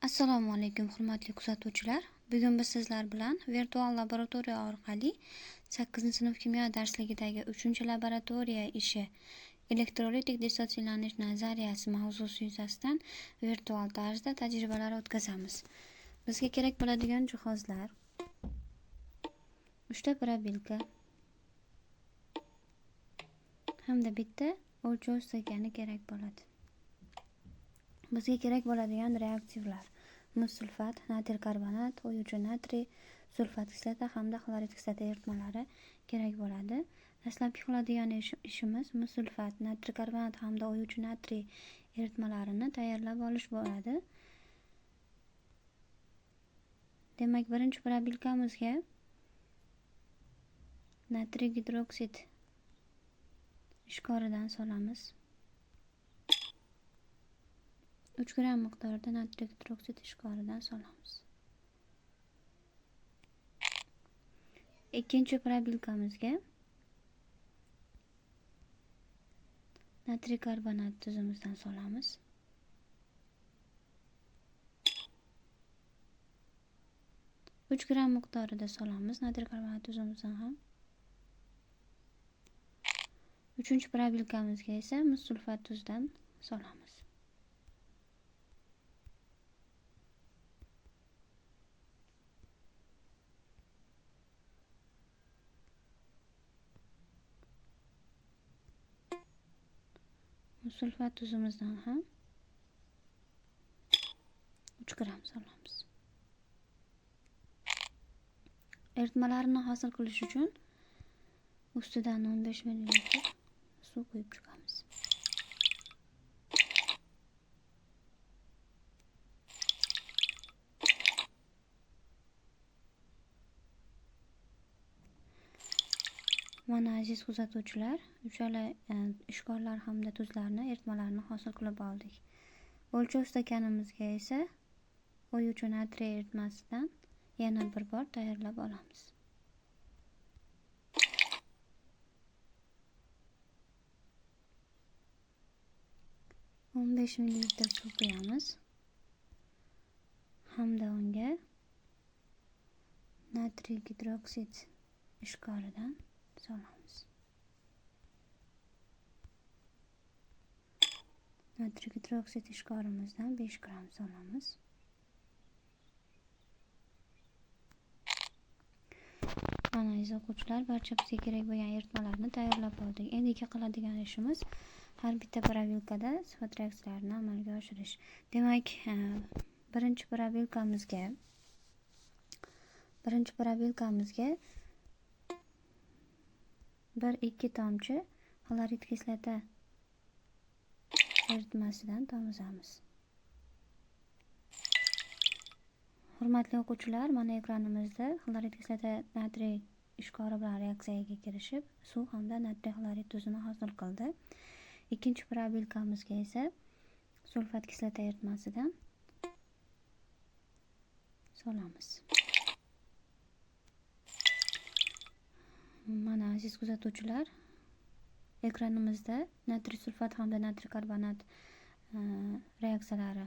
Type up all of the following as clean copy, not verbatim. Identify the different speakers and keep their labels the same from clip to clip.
Speaker 1: Assalomu alaykum hurmatli kuzatuvchilar. Bugun biz sizlar bilan virtual laboratoriya orqali 8-sinf kimyo darsligidagi 3-laboratoriya ishi elektrolitik dissotsiylanish nazariyasi mavzusi yuzasidan virtual tarzda tajribalar o'tkazamiz. Bizga kerak bo'ladigan jihozlar 3 ta probilka hamda bitta o'lchov stakani kerak bo'ladi. Bizga kerak bo'ladigan reaktivlar: muz sulfat, natriy karbonat, o'yuvchi natriy, sulfat kislota hamda xlorid kislota eritmalari kerak bo'ladi. Dastlabki qiladigan ishimiz muz sulfat, natriy karbonat hamda o'yuvchi natriy eritmalarini tayyorlab olish bo'ladi. Demak, birinchi probilkamizga natriy gidroksid ishqoridan solamiz. 3 gram miqdorida natriy gidroksid ishqoridan solamiz. Ikkinchi probilkamizga natriy karbonat tuzimizdan solamiz. Uch gram miqdorida solamiz natriy karbonat tuzimizdan ham. Uchinchi probilkamizga esa muz sulfat tuzdan solamiz. Sulfat tuzimizdan ham 3 gram solamiz. Eritmalarni hosil qilish uchun ustidan 15 ml suv quyib chiqamiz. Mana aziz kuzatuvchilar, uchala ishqorlar hamda tuzlarni, eritmalarni hosil qilib oldik. O'lchov stakanimizga esa o'yuvchi natriy eritmasidan yana bir bor tayyorlab olamiz. o'n 15 ml suv quyamiz hamda unga natriy gidroksid ishqoridan solamiz. Natriy gidroksid ishqorimizdan 5 gram solamiz. Mana aziz o'quvchilar, barcha bizga kerak bo'lgan eritmalarni tayyorlab oldik. Endi qiladigan ishimiz har bitta probilkada sifat reaksiyalarini amalga oshirish. Demak, birinchi probilkamizga 1-2 tomchi xlorid kislota eritmasidan tomizamiz. Hurmatli o'quvchilar, mana ekranimizda xlorid kislota natriy ishqori bilan reaksiyaga kirishib, suv hamda natriy xlorid tuzini hosil qildi. Ikkinchi probilkamizga esa sulfat kislota eritmasidan solamiz. Mana aziz kuzatuvchilar, ekranimizda natriy sulfat hamda natriy karbonat reaksiyalari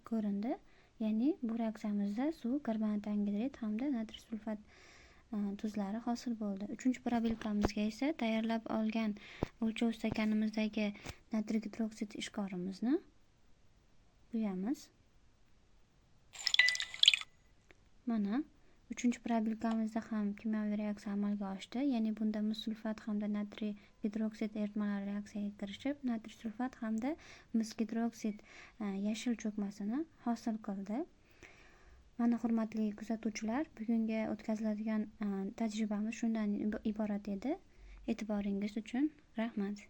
Speaker 1: ko'rindi. Ya'ni bu reaksiyamizda suv, karbonat angidrid hamda natriy sulfat tuzlari hosil bo'ldi. Uchinchi probilkamizga esa tayyorlab olgan o'lchov stakanimizdagi natriy gidroksid ishqorimizni quyamiz. Mana uchinchi probilkamizda ham kimyoviy reaksiya amalga oshdi. Ya'ni bunda muz sulfat hamda natriy gidroksid eritmalari reaksiyaga kirishib, natriy sulfat hamda muz gidroksid yashil cho'kmasini hosil qildi. Mana hurmatli kuzatuvchilar, bugungi o'tkaziladigan tajribamiz shundan iborat edi. E'tiboringiz uchun rahmat.